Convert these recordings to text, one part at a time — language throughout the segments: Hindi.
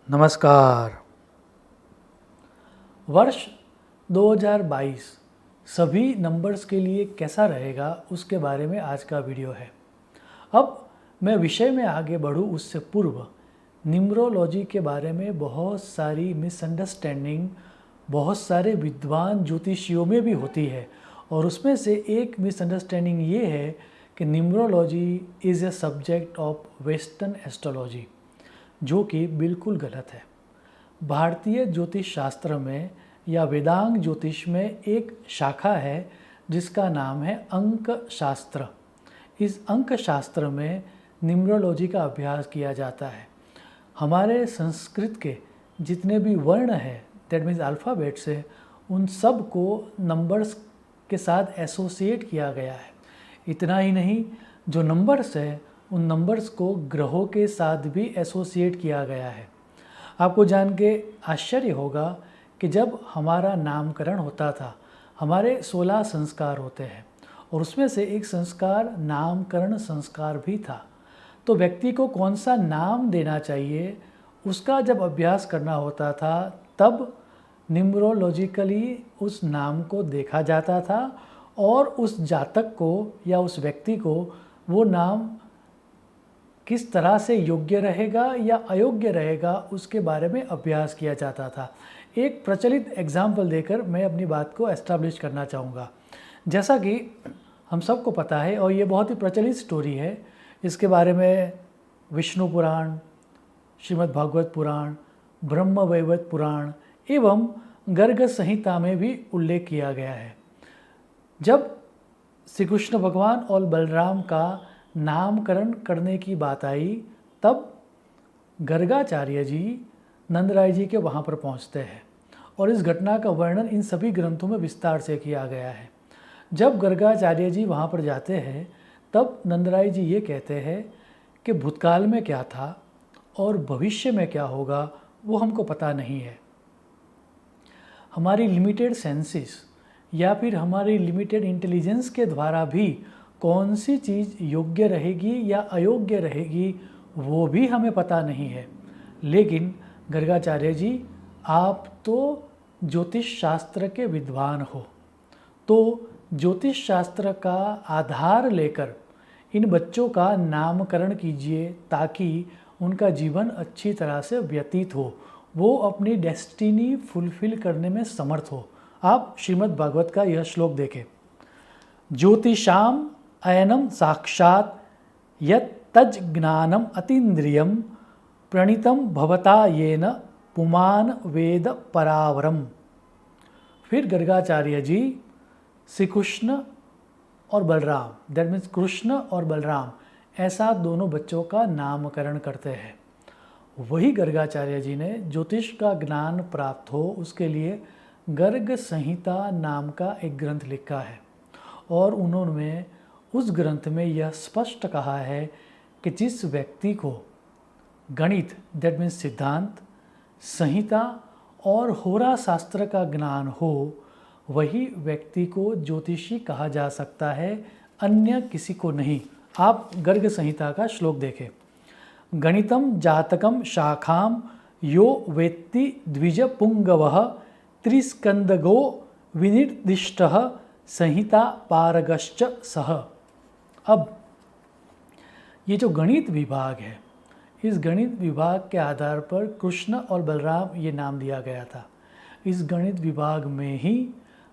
नमस्कार। वर्ष 2022 सभी नंबर्स के लिए कैसा रहेगा उसके बारे में आज का वीडियो है। अब मैं विषय में आगे बढ़ूं उससे पूर्व न्यूमरोलॉजी के बारे में बहुत सारी मिसअंडरस्टैंडिंग बहुत सारे विद्वान ज्योतिषियों में भी होती है और उसमें से एक मिसअंडरस्टैंडिंग ये है कि numerology is a subject of western astrology, जो कि बिल्कुल गलत है। भारतीय ज्योतिष शास्त्र में या वेदांग ज्योतिष में एक शाखा है जिसका नाम है अंक शास्त्र। इस अंक शास्त्र में न्यूमरोलॉजी का अभ्यास किया जाता है। हमारे संस्कृत के जितने भी वर्ण हैं, दैट मीन्स अल्फ़ाबेट्स है, उन सब को नंबर्स के साथ एसोसिएट किया गया है। इतना ही नहीं, जो नंबर्स है उन नंबर्स को ग्रहों के साथ भी एसोसिएट किया गया है। आपको जान के आश्चर्य होगा कि जब हमारा नामकरण होता था, हमारे 16 संस्कार होते हैं और उसमें से एक संस्कार नामकरण संस्कार भी था। तो व्यक्ति को कौन सा नाम देना चाहिए उसका जब अभ्यास करना होता था, तब न्यूमरोलॉजिकली उस नाम को देखा जाता था और उस जातक को या उस व्यक्ति को वो नाम किस तरह से योग्य रहेगा या अयोग्य रहेगा उसके बारे में अभ्यास किया जाता था। एक प्रचलित एग्जाम्पल देकर मैं अपनी बात को एस्टैब्लिश करना चाहूँगा। जैसा कि हम सबको पता है और ये बहुत ही प्रचलित स्टोरी है, इसके बारे में विष्णु पुराण, श्रीमद् भागवत पुराण, ब्रह्म वैवर्त पुराण एवं गर्ग संहिता में भी उल्लेख किया गया है। जब श्री कृष्ण भगवान और बलराम का नामकरण करने की बात आई, तब गर्गाचार्य जी नंदराय जी के वहाँ पर पहुँचते हैं और इस घटना का वर्णन इन सभी ग्रंथों में विस्तार से किया गया है। जब गर्गाचार्य जी वहाँ पर जाते हैं, तब नंदराय जी ये कहते हैं कि भूतकाल में क्या था और भविष्य में क्या होगा वो हमको पता नहीं है। हमारी लिमिटेड सेंसेस या फिर हमारी लिमिटेड इंटेलिजेंस के द्वारा भी कौन सी चीज़ योग्य रहेगी या अयोग्य रहेगी वो भी हमें पता नहीं है। लेकिन गर्गाचार्य जी, आप तो ज्योतिष शास्त्र के विद्वान हो, तो ज्योतिष शास्त्र का आधार लेकर इन बच्चों का नामकरण कीजिए ताकि उनका जीवन अच्छी तरह से व्यतीत हो, वो अपनी डेस्टिनी फुलफिल करने में समर्थ हो। आप श्रीमद् भागवत का यह श्लोक देखें, ज्योतिषाम अयनम साक्षात यत् तज ज्ञानम अतीन्द्रियम प्रणीतम भवता येन पुमान वेद परावरम। फिर गर्गाचार्य जी श्री कृष्ण और बलराम, दैट मीन्स कृष्ण और बलराम, ऐसा दोनों बच्चों का नामकरण करते हैं। वही गर्गाचार्य जी ने ज्योतिष का ज्ञान प्राप्त हो उसके लिए गर्ग संहिता नाम का एक ग्रंथ लिखा है और उन्होंने उस ग्रंथ में यह स्पष्ट कहा है कि जिस व्यक्ति को गणित, दैट मीन्स सिद्धांत, संहिता और होरा शास्त्र का ज्ञान हो, वही व्यक्ति को ज्योतिषी कहा जा सकता है, अन्य किसी को नहीं। आप गर्ग संहिता का श्लोक देखें, गणितम जातकम शाखाम यो वेत्ति द्विज पुंगवः त्रिस्कंदगो विनिर्दिष्टः संहिता पारगश्च सह। अब ये जो गणित विभाग है, इस गणित विभाग के आधार पर कृष्ण और बलराम ये नाम दिया गया था। इस गणित विभाग में ही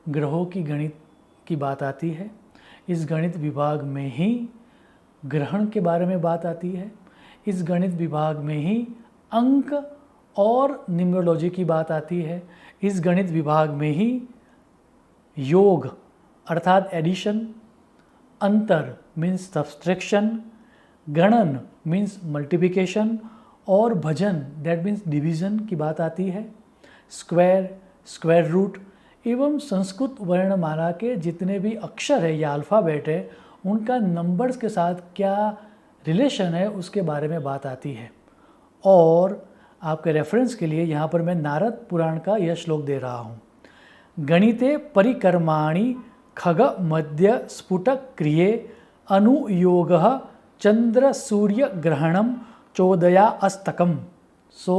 ग्रहों की गणित की बात आती है, इस गणित विभाग में ही ग्रहण के बारे में बात आती है, इस गणित विभाग में ही अंक और न्यूमरोलॉजी की बात आती है, इस गणित विभाग में ही योग अर्थात एडिशन, अंतर मीन्स सब्सट्रैक्शन, गणन मीन्स मल्टीप्लिकेशन और भजन दैट मीन्स डिवीज़न की बात आती है। स्क्वायर, स्क्वायर रूट एवं संस्कृत वर्णमाला के जितने भी अक्षर है या अल्फ़ाबेट है, उनका नंबर्स के साथ क्या रिलेशन है उसके बारे में बात आती है। और आपके रेफरेंस के लिए यहाँ पर मैं नारद पुराण का यह श्लोक दे रहा हूँ, गणिते परिकर्माणि खग मध्य स्फुटक क्रिये अनुयोगः चंद्र सूर्य ग्रहणम चोदया अस्तकम। सो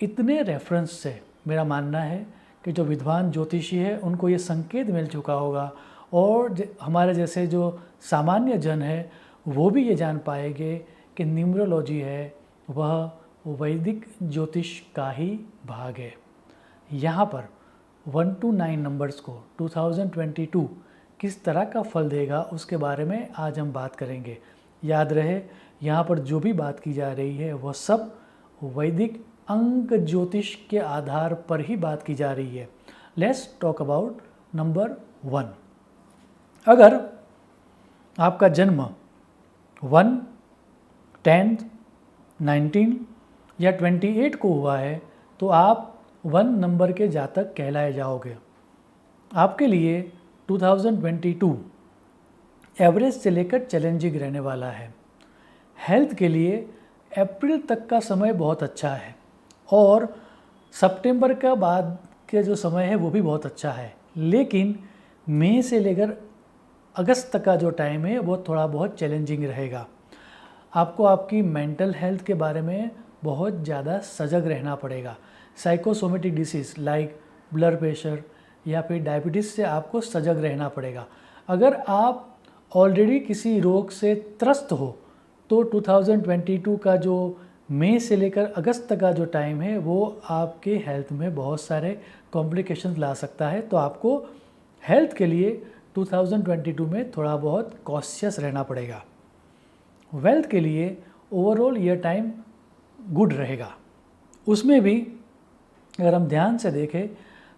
इतने रेफरेंस से मेरा मानना है कि जो विद्वान ज्योतिषी है उनको ये संकेत मिल चुका होगा, और हमारे जैसे जो सामान्य जन है वो भी ये जान पाएंगे कि न्यूमरोलॉजी है वह वैदिक ज्योतिष का ही भाग है। यहाँ पर 1 to 9 नंबर्स को 2022 किस तरह का फल देगा उसके बारे में आज हम बात करेंगे। याद रहे, यहाँ पर जो भी बात की जा रही है वह सब वैदिक अंक ज्योतिष के आधार पर ही बात की जा रही है। Let's talk about number 1। अगर आपका जन्म 1, 10, 19 या 28 को हुआ है तो आप 1 नंबर के जातक कहलाए जाओगे। आपके लिए 2022 एवरेज से लेकर चैलेंजिंग रहने वाला है। हेल्थ के लिए अप्रैल तक का समय बहुत अच्छा है, और सितंबर का बाद के जो समय है वो भी बहुत अच्छा है, लेकिन मई से लेकर अगस्त तक का जो टाइम है वो थोड़ा बहुत चैलेंजिंग रहेगा। आपको आपकी मेंटल हेल्थ के बारे में बहुत ज़्यादा सजग रहना पड़ेगा। Psychosomatic disease like blood pressure या फिर डायबिटीज़ से आपको सजग रहना पड़ेगा। अगर आप ऑलरेडी किसी रोग से त्रस्त हो तो 2022 का जो मई से लेकर अगस्त तक का जो टाइम है वो आपके हेल्थ में बहुत सारे कॉम्प्लिकेशंस ला सकता है। तो आपको हेल्थ के लिए 2022 में थोड़ा बहुत कॉशियस रहना पड़ेगा। वेल्थ के लिए ओवरऑल ये टाइम गुड रहेगा। उसमें भी अगर हम ध्यान से देखें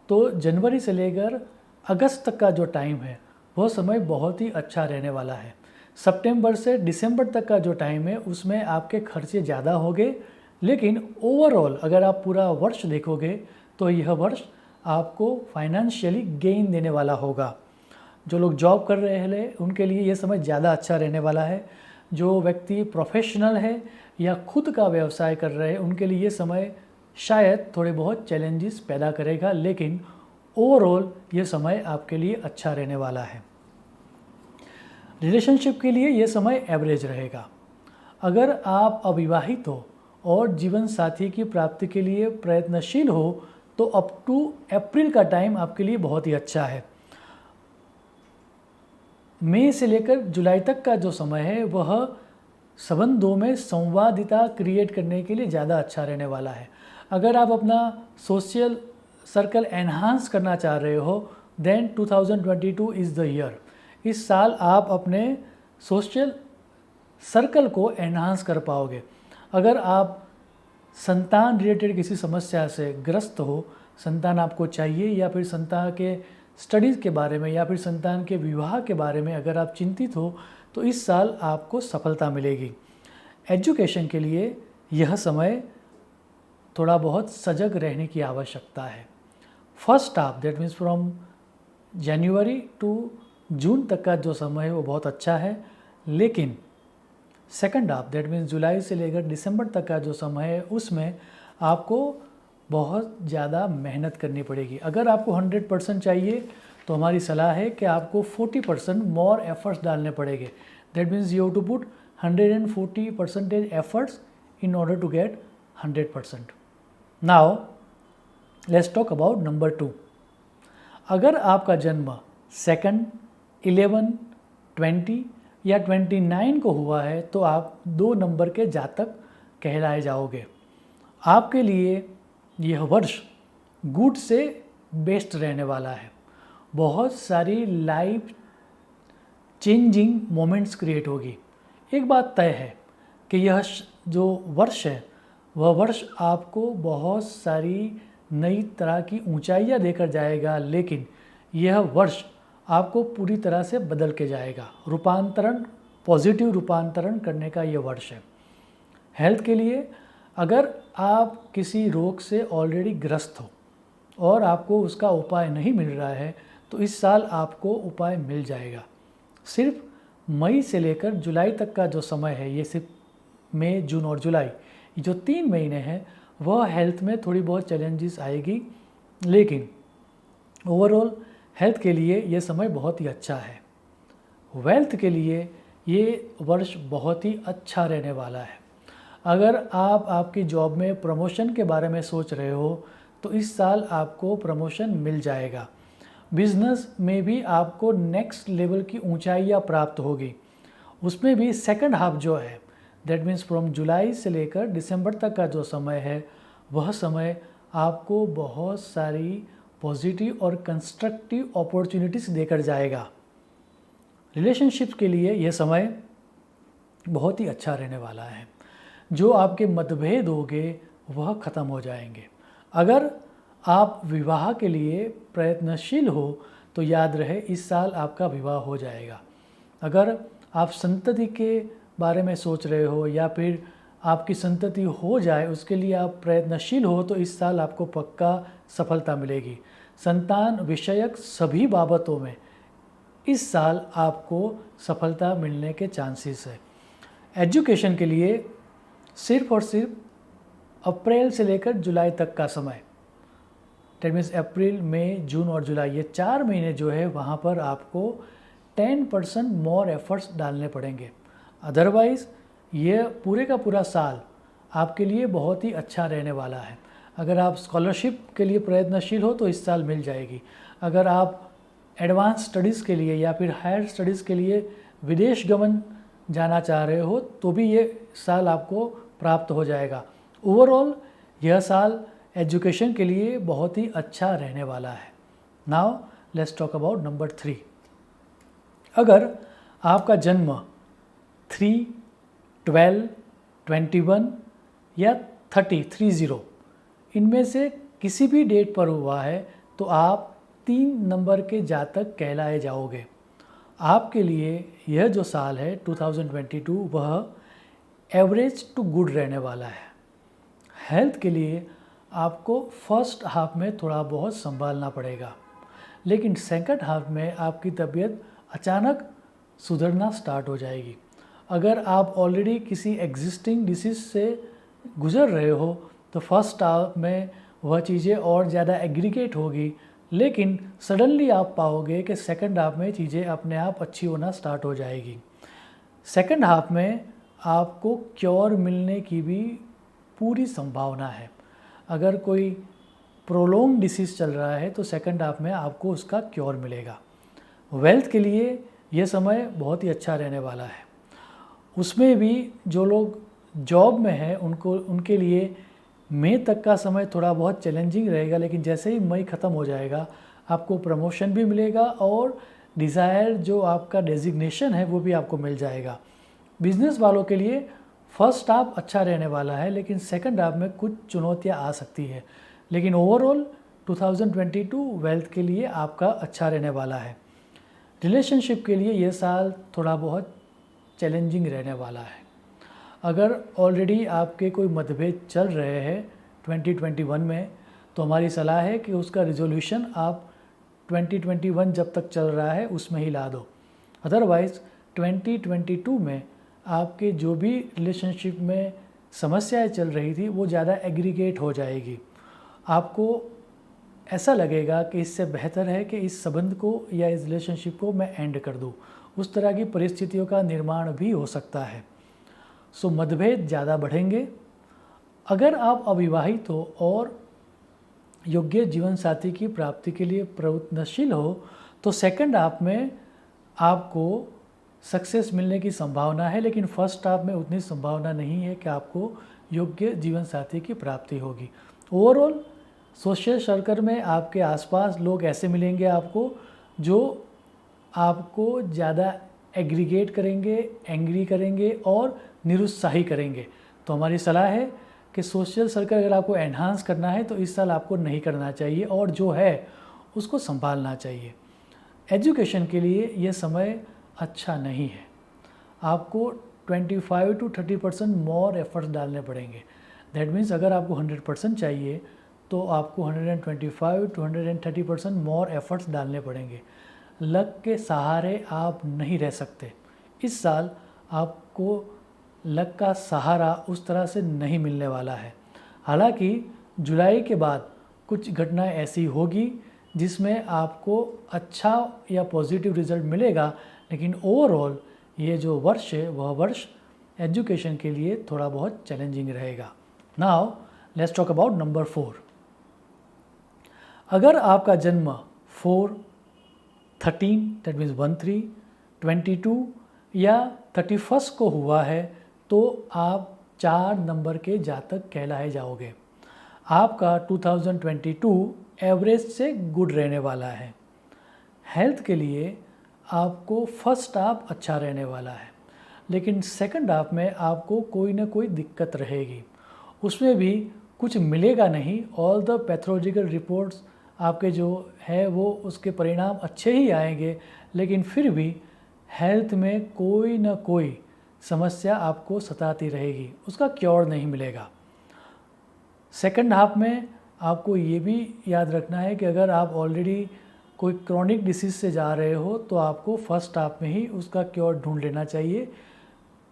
तो जनवरी से लेकर अगस्त तक का जो टाइम है वह समय बहुत ही अच्छा रहने वाला है। सितंबर से दिसंबर तक का जो टाइम है उसमें आपके खर्चे ज़्यादा होंगे, लेकिन ओवरऑल अगर आप पूरा वर्ष देखोगे तो यह वर्ष आपको फाइनेंशियली गेन देने वाला होगा। जो लोग जॉब कर रहे हैं उनके लिए यह समय ज़्यादा अच्छा रहने वाला है। जो व्यक्ति प्रोफेशनल है या खुद का व्यवसाय कर रहे हैं उनके लिए ये समय शायद थोड़े बहुत चैलेंजेस पैदा करेगा, लेकिन ओवरऑल ये समय आपके लिए अच्छा रहने वाला है। रिलेशनशिप के लिए ये समय एवरेज रहेगा। अगर आप अविवाहित हो और जीवन साथी की प्राप्ति के लिए प्रयत्नशील हो तो अप टू अप्रैल का टाइम आपके लिए बहुत ही अच्छा है। मई से लेकर जुलाई तक का जो समय है वह संबंधों में संवादिता क्रिएट करने के लिए ज़्यादा अच्छा रहने वाला है। अगर आप अपना सोशल सर्कल एनहांस करना चाह रहे हो देन 2022 इज़ द ईयर। इस साल आप अपने सोशल सर्कल को एनहांस कर पाओगे। अगर आप संतान रिलेटेड किसी समस्या से ग्रस्त हो, संतान आपको चाहिए या फिर संतान के स्टडीज़ के बारे में या फिर संतान के विवाह के बारे में अगर आप चिंतित हो तो इस साल आपको सफलता मिलेगी। एजुकेशन के लिए यह समय थोड़ा बहुत सजग रहने की आवश्यकता है। First half that means from January to June तक का जो समय है वो बहुत अच्छा है, लेकिन सेकंड हाफ दैट मीन्स जुलाई से लेकर दिसंबर तक का जो समय है उसमें आपको बहुत ज़्यादा मेहनत करनी पड़ेगी। अगर आपको 100% चाहिए तो हमारी सलाह है कि आपको 40% मोर एफर्ट्स डालने पड़ेंगे। That means you have to put 140% efforts in order to get 100%। Now let's talk about number 2। अगर आपका जन्म 2, 11, 20 या 29 को हुआ है तो आप 2 नंबर के जातक कहलाए जाओगे। आपके लिए यह वर्ष गुड से बेस्ट रहने वाला है। बहुत सारी लाइफ चेंजिंग मोमेंट्स क्रिएट होगी। एक बात तय है कि यह जो वर्ष है वह वर्ष आपको बहुत सारी नई तरह की ऊंचाइयां देकर जाएगा, लेकिन यह वर्ष आपको पूरी तरह से बदल के जाएगा। रूपांतरण, पॉजिटिव रूपांतरण करने का यह वर्ष है। हेल्थ के लिए अगर आप किसी रोग से ऑलरेडी ग्रस्त हो और आपको उसका उपाय नहीं मिल रहा है तो इस साल आपको उपाय मिल जाएगा। सिर्फ मई से लेकर जुलाई तक का जो समय है, ये सिर्फ मई, जून और जुलाई, जो 3 महीने हैं वह हेल्थ में थोड़ी बहुत चैलेंजेस आएगी, लेकिन ओवरऑल हेल्थ के लिए ये समय बहुत ही अच्छा है। वेल्थ के लिए ये वर्ष बहुत ही अच्छा रहने वाला है। अगर आप आपकी जॉब में प्रमोशन के बारे में सोच रहे हो तो इस साल आपको प्रमोशन मिल जाएगा। बिजनेस में भी आपको नेक्स्ट लेवल की ऊंचाइयां प्राप्त होगी। उसमें भी सेकंड हाफ जो है, दैट मीन्स फ्रॉम जुलाई से लेकर दिसंबर तक का जो समय है, वह समय आपको बहुत सारी पॉजिटिव और कंस्ट्रक्टिव अपॉर्चुनिटीज़ देकर जाएगा। रिलेशनशिप के लिए यह समय बहुत ही अच्छा रहने वाला है। जो आपके मतभेद होंगे वह ख़त्म हो जाएंगे। अगर आप विवाह के लिए प्रयत्नशील हो तो याद रहे इस साल आपका विवाह हो जाएगा। अगर आप संतति के बारे में सोच रहे हो या फिर आपकी संतति हो जाए उसके लिए आप प्रयत्नशील हो तो इस साल आपको पक्का सफलता मिलेगी। संतान विषयक सभी बाबतों में इस साल आपको सफलता मिलने के चांसेस है। एजुकेशन के लिए सिर्फ और सिर्फ अप्रैल से लेकर जुलाई तक का समय, दैट मीन्स अप्रैल, मई, जून और जुलाई, ये 4 महीने जो है वहाँ पर आपको 10% मोर एफर्ट्स डालने पड़ेंगे। अदरवाइज़ ये पूरे का पूरा साल आपके लिए बहुत ही अच्छा रहने वाला है। अगर आप स्कॉलरशिप के लिए प्रयत्नशील हो तो इस साल मिल जाएगी। अगर आप एडवांस स्टडीज़ के लिए या फिर हायर स्टडीज़ के लिए विदेश गमन जाना चाह रहे हो तो भी ये साल आपको प्राप्त हो जाएगा। ओवरऑल यह साल एजुकेशन के लिए बहुत ही अच्छा रहने वाला है। Now let's talk about number 3। अगर आपका जन्म 3, 12, 21 या 30 इनमें से किसी भी डेट पर हुआ है तो आप 3 नंबर के जातक कहलाए जाओगे। आपके लिए यह जो साल है 2022 वह एवरेज टू गुड रहने वाला है। हेल्थ के लिए आपको फर्स्ट हाफ में थोड़ा बहुत संभालना पड़ेगा, लेकिन सेकंड हाफ में आपकी तबीयत अचानक सुधरना स्टार्ट हो जाएगी। अगर आप ऑलरेडी किसी एग्जिस्टिंग डिसीज़ से गुजर रहे हो तो फर्स्ट हाफ में वह चीज़ें और ज़्यादा एग्रीगेट होगी, लेकिन सडनली आप पाओगे कि सेकंड हाफ में चीज़ें अपने आप अच्छी होना स्टार्ट हो जाएगी। सेकंड हाफ में आपको क्योर मिलने की भी पूरी संभावना है। अगर कोई प्रोलॉन्ग डिसीज़ चल रहा है तो सेकंड हाफ में आपको उसका क्योर मिलेगा। वेल्थ के लिए यह समय बहुत ही अच्छा रहने वाला है। उसमें भी जो लोग जॉब में हैं उनके लिए मई तक का समय थोड़ा बहुत चैलेंजिंग रहेगा, लेकिन जैसे ही मई ख़त्म हो जाएगा आपको प्रमोशन भी मिलेगा और डिज़ायर जो आपका डेजिग्नेशन है वो भी आपको मिल जाएगा। बिजनेस वालों के लिए फर्स्ट हाफ अच्छा रहने वाला है, लेकिन सेकंड हाफ में कुछ चुनौतियां आ सकती है, लेकिन ओवरऑल 2022 वेल्थ के लिए आपका अच्छा रहने वाला है। रिलेशनशिप के लिए ये साल थोड़ा बहुत चैलेंजिंग रहने वाला है। अगर ऑलरेडी आपके कोई मतभेद चल रहे हैं 2021 में तो हमारी सलाह है कि उसका रिजोल्यूशन आप 2021 जब तक चल रहा है उसमें ही ला दो। अदरवाइज़ 2022 में आपके जो भी रिलेशनशिप में समस्याएं चल रही थी वो ज़्यादा एग्रीगेट हो जाएगी। आपको ऐसा लगेगा कि इससे बेहतर है कि इस संबंध को या इस रिलेशनशिप को मैं एंड कर दूँ। उस तरह की परिस्थितियों का निर्माण भी हो सकता है। सो मतभेद ज़्यादा बढ़ेंगे। अगर आप अविवाहित हो और योग्य जीवन साथी की प्राप्ति के लिए प्रयत्नशील हो तो सेकंड हाफ में आपको सक्सेस मिलने की संभावना है, लेकिन फर्स्ट हाफ में उतनी संभावना नहीं है कि आपको योग्य जीवन साथी की प्राप्ति होगी। ओवरऑल सोशल सर्कल में आपके आसपास लोग ऐसे मिलेंगे आपको जो आपको ज़्यादा एग्रीगेट करेंगे, एंग्री करेंगे और निरुत्साही करेंगे। तो हमारी सलाह है कि सोशल सर्कल अगर आपको एनहांस करना है तो इस साल आपको नहीं करना चाहिए और जो है उसको संभालना चाहिए। एजुकेशन के लिए ये समय अच्छा नहीं है। आपको 25 to 30% मोर एफर्ट्स डालने पड़ेंगे। दैट मीन्स अगर आपको 100% चाहिए तो आपको 125 to 130% मोर एफर्ट्स डालने पड़ेंगे। लक के सहारे आप नहीं रह सकते। इस साल आपको लक का सहारा उस तरह से नहीं मिलने वाला है। हालांकि जुलाई के बाद कुछ घटनाएं ऐसी होगी जिसमें आपको अच्छा या पॉजिटिव रिजल्ट मिलेगा, लेकिन ओवरऑल ये जो वर्ष है वह वर्ष एजुकेशन के लिए थोड़ा बहुत चैलेंजिंग रहेगा। Now let's talk about number 4। अगर आपका जन्म 4, 13 दैट मीन्स 13, 22 या 31 को हुआ है तो आप 4 नंबर के जातक कहलाए जाओगे। आपका 2022 एवरेज से गुड रहने वाला है। हेल्थ के लिए आपको फर्स्ट हाफ अच्छा रहने वाला है, लेकिन सेकंड हाफ में आपको कोई ना कोई दिक्कत रहेगी। उसमें भी कुछ मिलेगा नहीं। ऑल द पैथोलॉजिकल रिपोर्ट्स आपके जो है वो उसके परिणाम अच्छे ही आएंगे, लेकिन फिर भी हेल्थ में कोई ना कोई समस्या आपको सताती रहेगी, उसका क्योर नहीं मिलेगा। सेकंड हाफ में आपको ये भी याद रखना है कि अगर आप ऑलरेडी कोई क्रॉनिक डिसीज़ से जा रहे हो तो आपको फर्स्ट हाफ में ही उसका क्योर ढूंढ लेना चाहिए।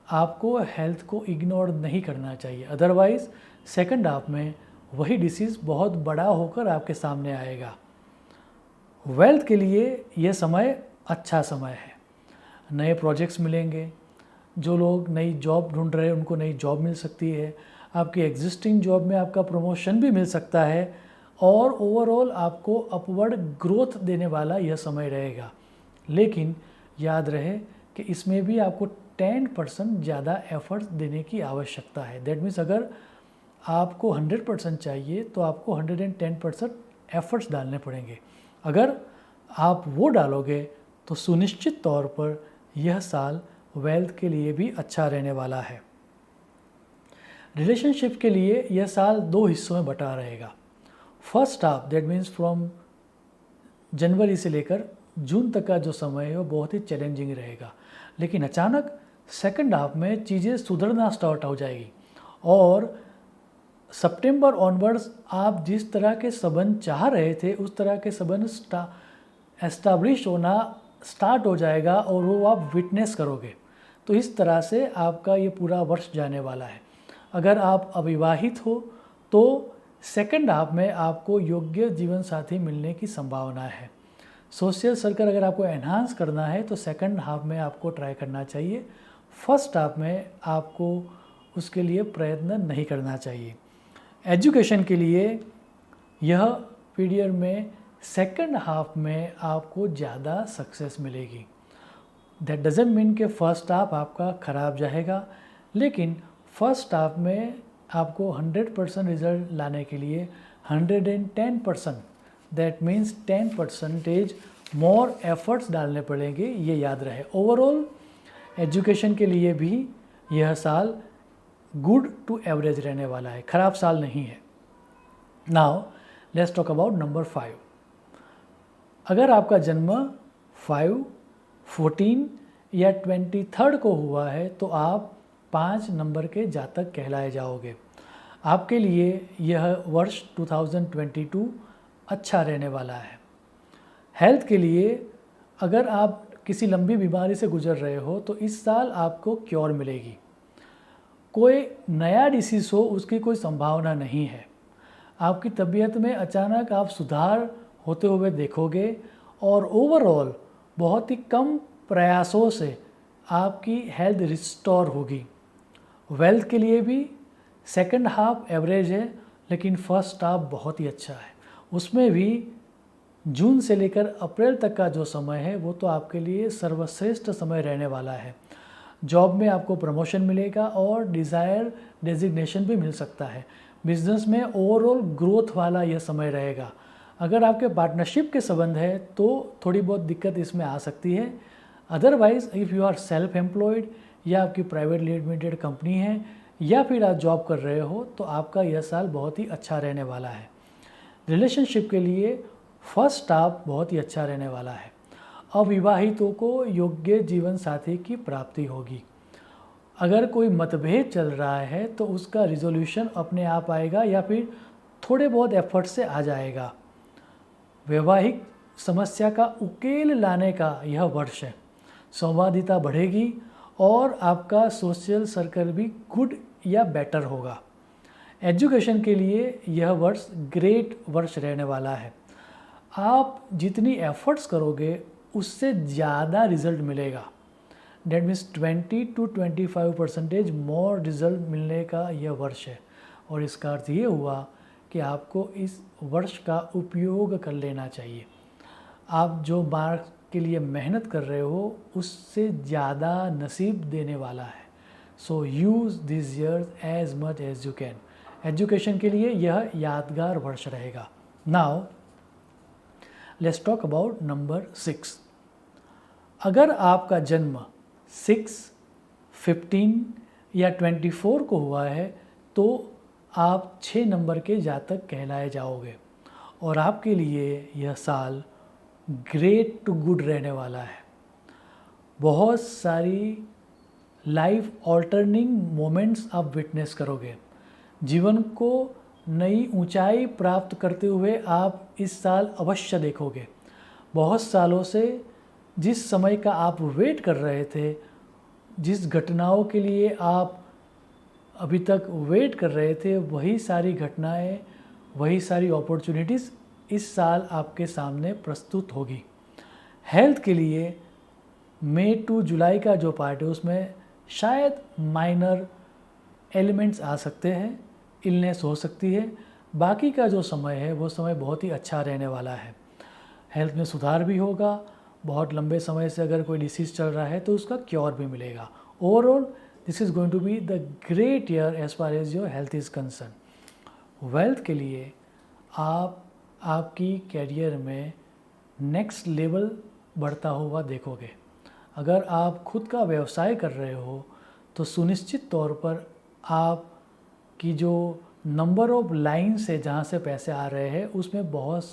आपको हेल्थ को इग्नोर नहीं करना चाहिए, अदरवाइज़ सेकंड हाफ में वही डिसीज़ बहुत बड़ा होकर आपके सामने आएगा। वेल्थ के लिए यह समय अच्छा समय है। नए प्रोजेक्ट्स मिलेंगे, जो लोग नई जॉब ढूंढ रहे हैं उनको नई जॉब मिल सकती है, आपकी एग्जिस्टिंग जॉब में आपका प्रमोशन भी मिल सकता है और ओवरऑल आपको अपवर्ड ग्रोथ देने वाला यह समय रहेगा। लेकिन याद रहे कि इसमें भी आपको 10% ज़्यादा एफर्ट्स देने की आवश्यकता है। दैट मीन्स अगर आपको 100% चाहिए तो आपको 110% एफर्ट्स डालने पड़ेंगे। अगर आप वो डालोगे तो सुनिश्चित तौर पर यह साल वेल्थ के लिए भी अच्छा रहने वाला है। रिलेशनशिप के लिए यह साल 2 हिस्सों में बटा रहेगा। First half that means from जनवरी से लेकर जून तक का जो समय है वो बहुत ही चैलेंजिंग रहेगा, लेकिन अचानक सेकंड हाफ में चीज़ें सुधरना स्टार्ट हो जाएगी और सितंबर ऑनवर्ड्स आप जिस तरह के संबंध चाह रहे थे उस तरह के संबंध एस्टैब्लिश होना स्टार्ट हो जाएगा और वो आप विटनेस करोगे। तो इस तरह से आपका ये पूरा वर्ष जाने वाला है। अगर आप अविवाहित हो तो सेकंड हाफ में आपको योग्य जीवन साथी मिलने की संभावना है। सोशल सर्कल अगर आपको एनहांस करना है तो सेकंड हाफ में आपको ट्राई करना चाहिए। फर्स्ट हाफ में आपको उसके लिए प्रयत्न नहीं करना चाहिए। एजुकेशन के लिए यह पीरियड में सेकंड हाफ में आपको ज़्यादा सक्सेस मिलेगी। दैट डजेंट मीन कि फर्स्ट हाफ आपका ख़राब जाएगा, लेकिन फर्स्ट हाफ में आपको 100% रिजल्ट लाने के लिए 110% दैट मीन्स 10% मोर एफर्ट्स डालने पड़ेंगे, ये याद रहे। ओवरऑल एजुकेशन के लिए भी यह साल गुड टू एवरेज रहने वाला है, ख़राब साल नहीं है। Now let's talk about number 5। अगर आपका जन्म 5, 14 या 23 को हुआ है तो आप 5 नंबर के जातक कहलाए जाओगे। आपके लिए यह वर्ष 2022 अच्छा रहने वाला है। हेल्थ के लिए अगर आप किसी लंबी बीमारी से गुजर रहे हो तो इस साल आपको क्योर मिलेगी। कोई नया डिसीज़ हो उसकी कोई संभावना नहीं है। आपकी तबीयत में अचानक आप सुधार होते हुए देखोगे और ओवरऑल बहुत ही कम प्रयासों से आपकी हेल्थ रिस्टोर होगी। वेल्थ के लिए भी सेकंड हाफ एवरेज है, लेकिन फर्स्ट हाफ बहुत ही अच्छा है। उसमें भी जून से लेकर अप्रैल तक का जो समय है वो तो आपके लिए सर्वश्रेष्ठ समय रहने वाला है। जॉब में आपको प्रमोशन मिलेगा और डिज़ायर डेजिग्नेशन भी मिल सकता है। बिजनेस में ओवरऑल ग्रोथ वाला यह समय रहेगा। अगर आपके पार्टनरशिप के संबंध है तो थोड़ी बहुत दिक्कत इसमें आ सकती है। Otherwise if you are self employed या आपकी प्राइवेट लिमिटेड कंपनी है या फिर आप जॉब कर रहे हो तो आपका यह साल बहुत ही अच्छा रहने वाला है। रिलेशनशिप के लिए फर्स्ट हाफ बहुत ही अच्छा रहने वाला है। अविवाहितों को योग्य जीवन साथी की प्राप्ति होगी। अगर कोई मतभेद चल रहा है तो उसका रिजोल्यूशन अपने आप आएगा या फिर थोड़े बहुत एफर्ट से आ जाएगा। वैवाहिक समस्या का उकेल लाने का यह वर्ष है। संवादिता बढ़ेगी और आपका सोशल सर्कल भी गुड या बेटर होगा। एजुकेशन के लिए यह वर्ष ग्रेट वर्ष रहने वाला है। आप जितनी एफर्ट्स करोगे उससे ज़्यादा रिजल्ट मिलेगा। That means 20 to 25% more result मिलने का यह वर्ष है। और इसका अर्थ ये हुआ कि आपको इस वर्ष का उपयोग कर लेना चाहिए। आप जो मार्क्स के लिए मेहनत कर रहे हो उससे ज़्यादा नसीब देने वाला है। So use this year as much as you can. Education के लिए यह यादगार वर्ष रहेगा। Now let's talk about number 6। अगर आपका जन्म 6, 15 या 24 को हुआ है तो आप 6 नंबर के जातक कहलाए जाओगे और आपके लिए यह साल ग्रेट टू गुड रहने वाला है। बहुत सारी लाइफ ऑल्टरनिंग मोमेंट्स आप विटनेस करोगे। जीवन को नई ऊंचाई प्राप्त करते हुए आप इस साल अवश्य देखोगे। बहुत सालों से जिस समय का आप वेट कर रहे थे, जिस घटनाओं के लिए आप अभी तक वेट कर रहे थे, वही सारी घटनाएं, वही सारी अपॉर्चुनिटीज़ इस साल आपके सामने प्रस्तुत होगी। हेल्थ के लिए मई टू जुलाई का जो पार्ट है उसमें शायद माइनर एलिमेंट्स आ सकते हैं, इलनेस हो सकती है। बाकी का जो समय है वो समय बहुत ही अच्छा रहने वाला है। हेल्थ में सुधार भी होगा। बहुत लंबे समय से अगर कोई डिसीज़ चल रहा है तो उसका क्योर भी मिलेगा। Overall this is going to be the great year as far as your health is concern. Wealth के लिए आप आपकी कैरियर में नेक्स्ट लेवल बढ़ता हुआ देखोगे। अगर आप खुद का व्यवसाय कर रहे हो तो सुनिश्चित तौर पर आप की जो नंबर ऑफ लाइन्स है जहाँ से पैसे आ रहे हैं उसमें बहुत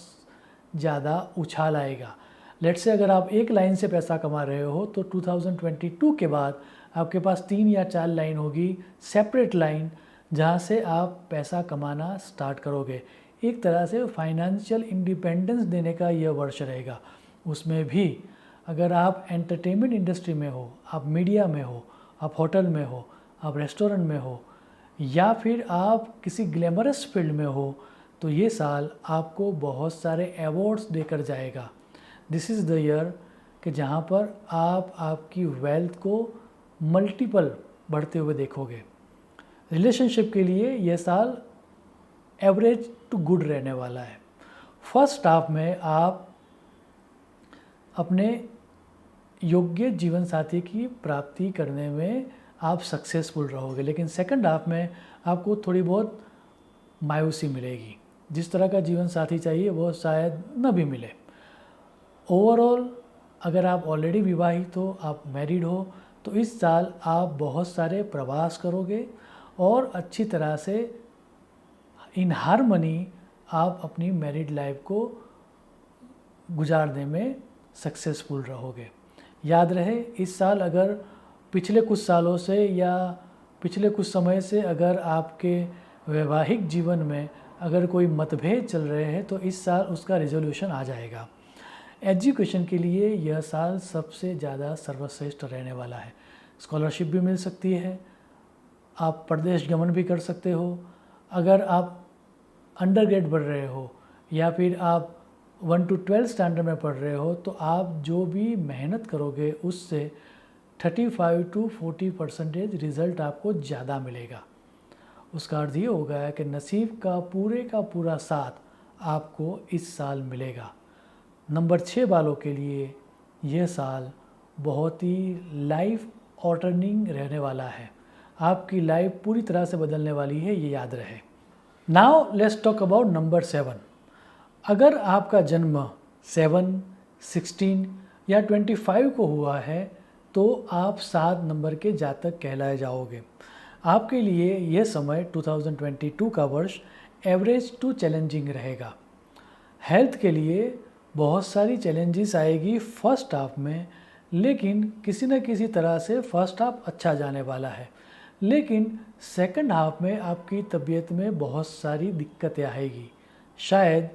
ज़्यादा उछाल आएगा। लेट्स से अगर आप एक लाइन से पैसा कमा रहे हो तो 2022 के बाद आपके पास 3 या 4 लाइन होगी, सेपरेट लाइन, जहाँ से आप पैसा कमाना स्टार्ट करोगे। एक तरह से फाइनेंशियल इंडिपेंडेंस देने का यह वर्ष रहेगा। उसमें भी अगर आप एंटरटेनमेंट इंडस्ट्री में हो, आप मीडिया में हो, आप होटल में हो, आप रेस्टोरेंट में हो या फिर आप किसी ग्लैमरस फील्ड में हो तो ये साल आपको बहुत सारे अवार्ड्स देकर जाएगा। दिस इज़ द ईयर कि जहाँ पर आप आपकी वेल्थ को मल्टीपल बढ़ते हुए देखोगे। रिलेशनशिप के लिए यह साल एवरेज टू गुड रहने वाला है। फर्स्ट हाफ में आप अपने योग्य जीवन साथी की प्राप्ति करने में आप सक्सेसफुल रहोगे, लेकिन सेकंड हाफ में आपको थोड़ी बहुत मायूसी मिलेगी। जिस तरह का जीवन साथी चाहिए वो शायद न भी मिले। ओवरऑल अगर आप ऑलरेडी विवाहित हो, आप मैरिड हो, तो इस साल आप बहुत सारे प्रवास करोगे और अच्छी तरह से इन हार्मनी आप अपनी मैरिड लाइफ को गुजारने में सक्सेसफुल रहोगे। याद रहे इस साल अगर पिछले कुछ सालों से या पिछले कुछ समय से अगर आपके वैवाहिक जीवन में अगर कोई मतभेद चल रहे हैं तो इस साल उसका रिजोल्यूशन आ जाएगा। एजुकेशन के लिए यह साल सबसे ज़्यादा सर्वश्रेष्ठ रहने वाला है। स्कॉलरशिप भी मिल सकती है, आप प्रदेश गमन भी कर सकते हो। अगर आप अंडरग्रेड पढ़ रहे हो या फिर आप 1 to 12 स्टैंडर्ड में पढ़ रहे हो तो आप जो भी मेहनत करोगे उससे 35 to 40% रिज़ल्ट आपको ज़्यादा मिलेगा। उसका अर्थ ये होगा कि नसीब का पूरा साथ आपको इस साल मिलेगा। नंबर 6 वालों के लिए यह साल बहुत ही लाइफ ऑल्टरनिंग रहने वाला है। आपकी लाइफ पूरी तरह से बदलने वाली है, ये याद रहे। Now let's talk about number 7। अगर आपका जन्म 7, 16 या 25 को हुआ है तो आप 7 नंबर के जातक कहलाए जाओगे। आपके लिए यह समय 2022 का वर्ष एवरेज टू चैलेंजिंग रहेगा। हेल्थ के लिए बहुत सारी चैलेंजेस आएगी फर्स्ट हाफ में, लेकिन किसी न किसी तरह से फर्स्ट हाफ अच्छा जाने वाला है। लेकिन सेकंड हाफ में आपकी तबीयत में बहुत सारी दिक्कतें आएगी। शायद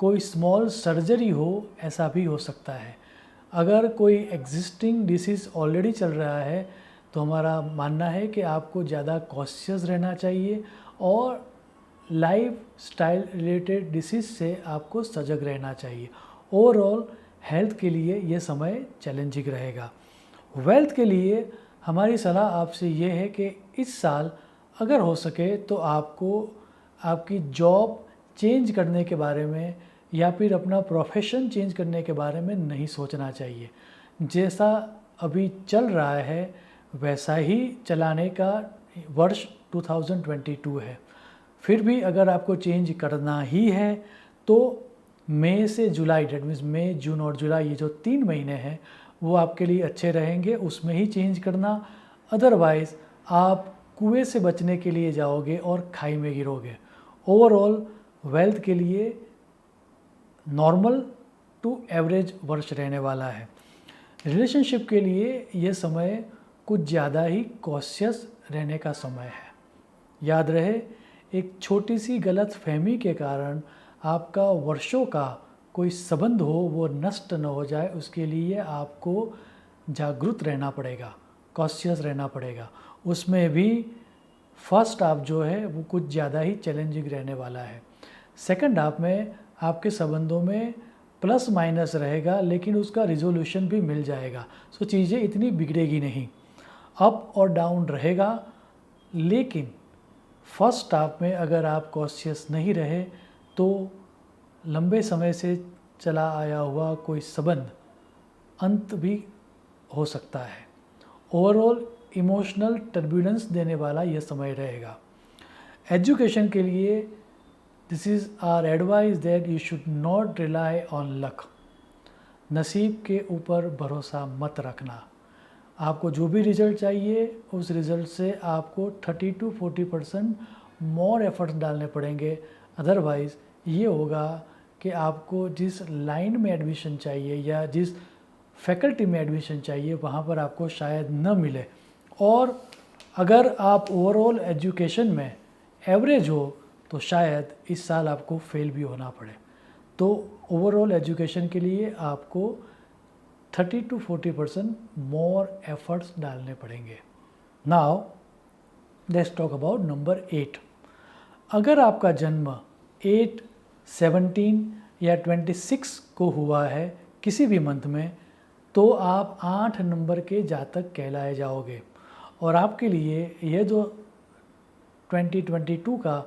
कोई स्मॉल सर्जरी हो, ऐसा भी हो सकता है। अगर कोई एग्जिस्टिंग डिसीज़ ऑलरेडी चल रहा है तो हमारा मानना है कि आपको ज़्यादा कॉशियस रहना चाहिए और लाइफ स्टाइल रिलेटेड डिसीज़ से आपको सजग रहना चाहिए। ओवरऑल हेल्थ के लिए ये समय चैलेंजिंग रहेगा। वेल्थ के लिए हमारी सलाह आपसे ये है कि इस साल अगर हो सके तो आपको आपकी जॉब चेंज करने के बारे में या फिर अपना प्रोफेशन चेंज करने के बारे में नहीं सोचना चाहिए। जैसा अभी चल रहा है वैसा ही चलाने का वर्ष 2022 है। फिर भी अगर आपको चेंज करना ही है तो मई से जुलाई, डेट मीन्स मई, जून और जुलाई, ये जो 3 महीने हैं वो आपके लिए अच्छे रहेंगे, उसमें ही चेंज करना। अदरवाइज़ आप कुएं से बचने के लिए जाओगे और खाई में गिरोगे। ओवरऑल वेल्थ के लिए नॉर्मल टू एवरेज वर्ष रहने वाला है। रिलेशनशिप के लिए ये समय कुछ ज़्यादा ही कॉशियस रहने का समय है। याद रहे, एक छोटी सी गलत फहमी के कारण आपका वर्षों का कोई संबंध हो वो नष्ट न हो जाए, उसके लिए आपको जागरूक रहना पड़ेगा, कॉशियस रहना पड़ेगा। उसमें भी फर्स्ट हाफ जो है वो कुछ ज़्यादा ही चैलेंजिंग रहने वाला है। सेकंड हाफ में आपके संबंधों में प्लस माइनस रहेगा, लेकिन उसका रिजोल्यूशन भी मिल जाएगा। सो चीज़ें इतनी बिगड़ेगी नहीं, अप और डाउन रहेगा। लेकिन फर्स्ट हाफ में अगर आप कॉशियस नहीं रहे तो लंबे समय से चला आया हुआ कोई संबंध अंत भी हो सकता है। ओवरऑल इमोशनल टर्ब्यूलेंस देने वाला यह समय रहेगा। एजुकेशन के लिए this is our advice that you should not rely on luck. नसीब के ऊपर भरोसा मत रखना। आपको जो भी रिज़ल्ट चाहिए उस रिज़ल्ट से आपको 30 to 40% मोर एफर्ट्स डालने पड़ेंगे। अदरवाइज़ ये होगा कि आपको जिस लाइन में एडमिशन चाहिए या जिस फैकल्टी में एडमिशन चाहिए वहाँ पर आपको शायद न मिले। और अगर आप ओवरऑल एजुकेशन में एवरेज हो तो शायद इस साल आपको फेल भी होना पड़े। तो ओवरऑल एजुकेशन के लिए आपको 30 to 40% मोर एफर्ट्स डालने पड़ेंगे। Now let's talk about number 8। अगर आपका जन्म 8, 17 या 26 को हुआ है किसी भी मंथ में, तो आप 8 नंबर के जातक कहलाए जाओगे। और आपके लिए यह जो 2022 का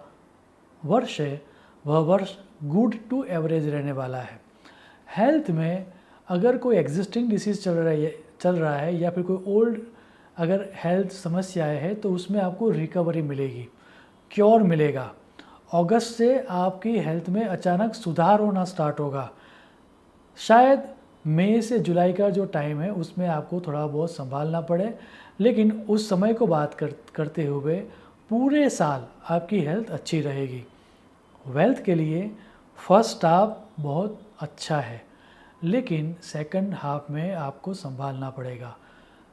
वर्ष है वह वर्ष गुड टू एवरेज रहने वाला है। हेल्थ में अगर कोई एग्जिस्टिंग डिसीज़ चल रहा है या फिर कोई ओल्ड अगर हेल्थ समस्याएं है तो उसमें आपको रिकवरी मिलेगी, क्योर मिलेगा। अगस्त से आपकी हेल्थ में अचानक सुधार होना स्टार्ट होगा। शायद मई से जुलाई का जो टाइम है उसमें आपको थोड़ा बहुत संभालना पड़े, लेकिन उस समय को बात करते हुए पूरे साल आपकी हेल्थ अच्छी रहेगी। वेल्थ के लिए फर्स्ट हाफ बहुत अच्छा है, लेकिन सेकंड हाफ में आपको संभालना पड़ेगा।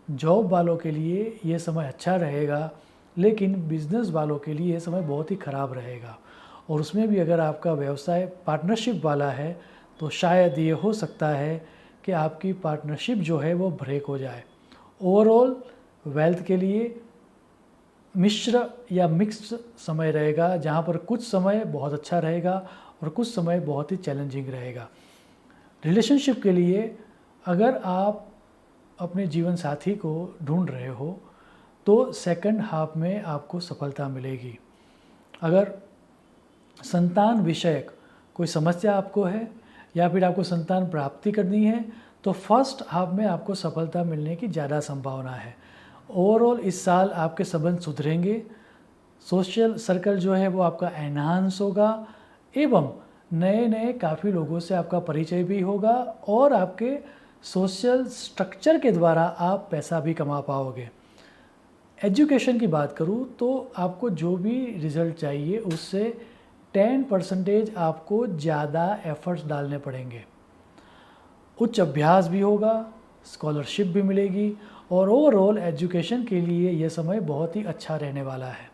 जॉब वालों के लिए ये समय अच्छा रहेगा, लेकिन बिजनेस वालों के लिए ये समय बहुत ही ख़राब रहेगा। और उसमें भी अगर आपका व्यवसाय पार्टनरशिप वाला है तो शायद ये हो सकता है कि आपकी पार्टनरशिप जो है वो ब्रेक हो जाए। ओवरऑल वेल्थ के लिए मिश्र या मिक्स्ड समय रहेगा, जहाँ पर कुछ समय बहुत अच्छा रहेगा और कुछ समय बहुत ही चैलेंजिंग रहेगा। रिलेशनशिप के लिए अगर आप अपने जीवन साथी को ढूंढ रहे हो तो सेकंड हाफ में आपको सफलता मिलेगी। अगर संतान विषयक कोई समस्या आपको है या फिर आपको संतान प्राप्ति करनी है तो फर्स्ट हाफ में आपको सफलता मिलने की ज़्यादा संभावना है। ओवरऑल इस साल आपके संबंध सुधरेंगे, सोशल सर्कल जो है वो आपका एनहांस होगा एवं नए नए काफ़ी लोगों से आपका परिचय भी होगा और आपके सोशल स्ट्रक्चर के द्वारा आप पैसा भी कमा पाओगे। एजुकेशन की बात करूँ तो आपको जो भी रिज़ल्ट चाहिए उससे 10% आपको ज़्यादा एफर्ट्स डालने पड़ेंगे। उच्च अभ्यास भी होगा, स्कॉलरशिप भी मिलेगी और ओवरऑल एजुकेशन के लिए यह समय बहुत ही अच्छा रहने वाला है।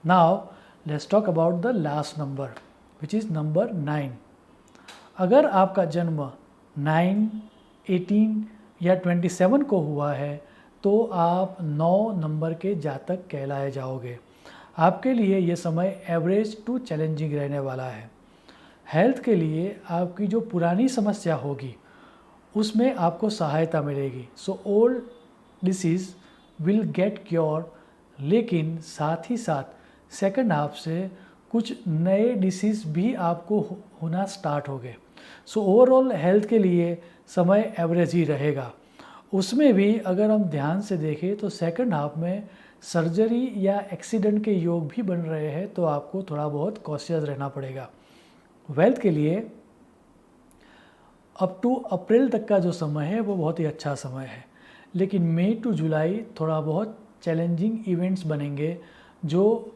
Now let's talk about the last number which is number 9। अगर आपका जन्म 9, 18 या 27 को हुआ है तो आप 9 नंबर के जातक कहलाए जाओगे। आपके लिए ये समय एवरेज टू चैलेंजिंग रहने वाला है। हेल्थ के लिए आपकी जो पुरानी समस्या होगी उसमें आपको सहायता मिलेगी। So old disease will get cure, लेकिन साथ ही साथ सेकंड हाफ से कुछ नए डिसीज़ भी आपको होना स्टार्ट हो गए। सो ओवरऑल हेल्थ के लिए समय एवरेज ही रहेगा। उसमें भी अगर हम ध्यान से देखें तो सेकंड हाफ में सर्जरी या एक्सीडेंट के योग भी बन रहे हैं, तो आपको थोड़ा बहुत कॉशियस रहना पड़ेगा। वेल्थ के लिए अप टू अप्रैल तक का जो समय है वो बहुत ही अच्छा समय है, लेकिन मई टू जुलाई थोड़ा बहुत चैलेंजिंग इवेंट्स बनेंगे जो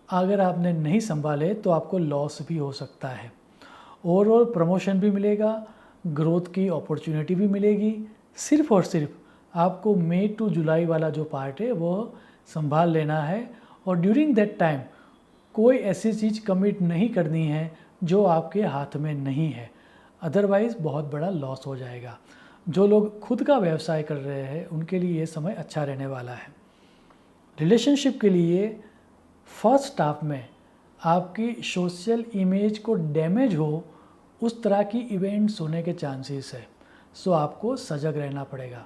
अगर आपने नहीं संभाले तो आपको लॉस भी हो सकता है। ओवरऑल प्रमोशन भी मिलेगा, ग्रोथ की अपॉर्चुनिटी भी मिलेगी। सिर्फ और सिर्फ आपको मई टू जुलाई वाला जो पार्ट है वो संभाल लेना है, और ड्यूरिंग दैट टाइम कोई ऐसी चीज़ कमिट नहीं करनी है जो आपके हाथ में नहीं है, अदरवाइज़ बहुत बड़ा लॉस हो जाएगा। जो लोग खुद का व्यवसाय कर रहे हैं उनके लिए ये समय अच्छा रहने वाला है। रिलेशनशिप के लिए फर्स्ट हाफ में आपकी सोशल इमेज को डैमेज हो उस तरह की इवेंट्स होने के चांसेस है, सो आपको सजग रहना पड़ेगा।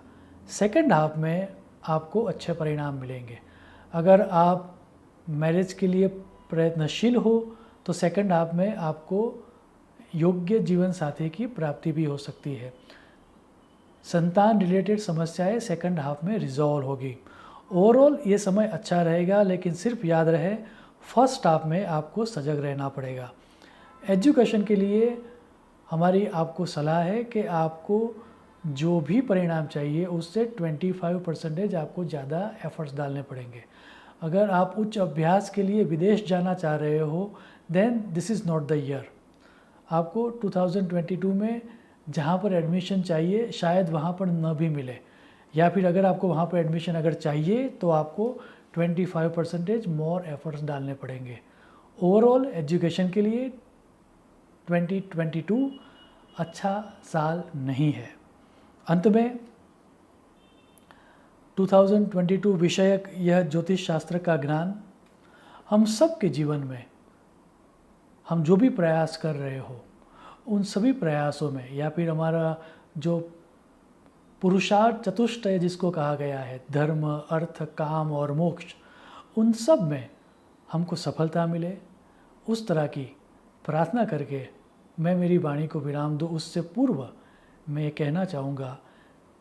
सेकंड हाफ में आपको अच्छे परिणाम मिलेंगे। अगर आप मैरिज के लिए प्रयत्नशील हो तो सेकंड हाफ में आपको योग्य जीवन साथी की प्राप्ति भी हो सकती है। संतान रिलेटेड समस्याएं सेकंड हाफ में रिजॉल्व होगी। ओवरऑल ये समय अच्छा रहेगा, लेकिन सिर्फ याद रहे फर्स्ट हाफ में आपको सजग रहना पड़ेगा। एजुकेशन के लिए हमारी आपको सलाह है कि आपको जो भी परिणाम चाहिए उससे 25% आपको ज़्यादा एफर्ट्स डालने पड़ेंगे। अगर आप उच्च अभ्यास के लिए विदेश जाना चाह रहे हो then this is not the year. आपको 2022 में जहाँ पर एडमिशन चाहिए शायद वहाँ पर न भी मिले, या फिर अगर आपको वहाँ पर एडमिशन अगर चाहिए तो आपको 25% मोर एफर्ट्स डालने पड़ेंगे। ओवरऑल एजुकेशन के लिए 2022 अच्छा साल नहीं है। अंत में 2022 विषयक यह ज्योतिष शास्त्र का ज्ञान हम सब के जीवन में हम जो भी प्रयास कर रहे हो उन सभी प्रयासों में, या फिर हमारा जो पुरुषार्थ चतुष्टय जिसको कहा गया है, धर्म अर्थ काम और मोक्ष, उन सब में हमको सफलता मिले, उस तरह की प्रार्थना करके मैं मेरी वाणी को विराम दूँ। उससे पूर्व मैं ये कहना चाहूँगा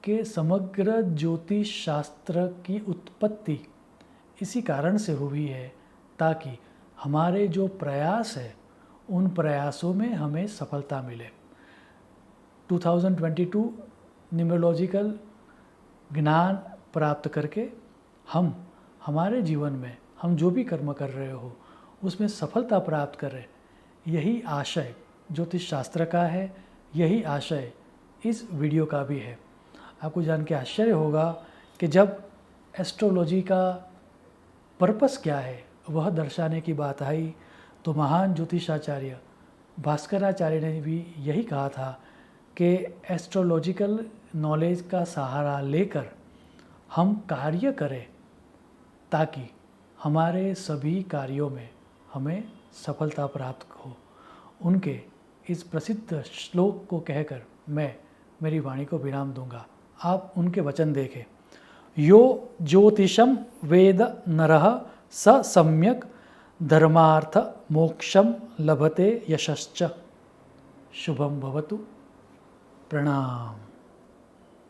कि समग्र ज्योतिष शास्त्र की उत्पत्ति इसी कारण से हुई है ताकि हमारे जो प्रयास है उन प्रयासों में हमें सफलता मिले। 2022 न्यूमरोलॉजिकल ज्ञान प्राप्त करके हम हमारे जीवन में हम जो भी कर्म कर रहे हो उसमें सफलता प्राप्त करें, यही आशय ज्योतिष शास्त्र का है, यही आशय इस वीडियो का भी है। आपको जान के आश्चर्य होगा कि जब एस्ट्रोलॉजी का पर्पस क्या है वह दर्शाने की बात आई तो महान ज्योतिषाचार्य भास्कराचार्य ने भी यही कहा था कि एस्ट्रोलॉजिकल नॉलेज का सहारा लेकर हम कार्य करें ताकि हमारे सभी कार्यों में हमें सफलता प्राप्त हो। उनके इस प्रसिद्ध श्लोक को कहकर मैं मेरी वाणी को विराम दूंगा। आप उनके वचन देखें। यो ज्योतिषम वेद नरः स सम्यक धर्मार्थ मोक्षम लभते यशश्च। शुभम भवतु। प्रणाम।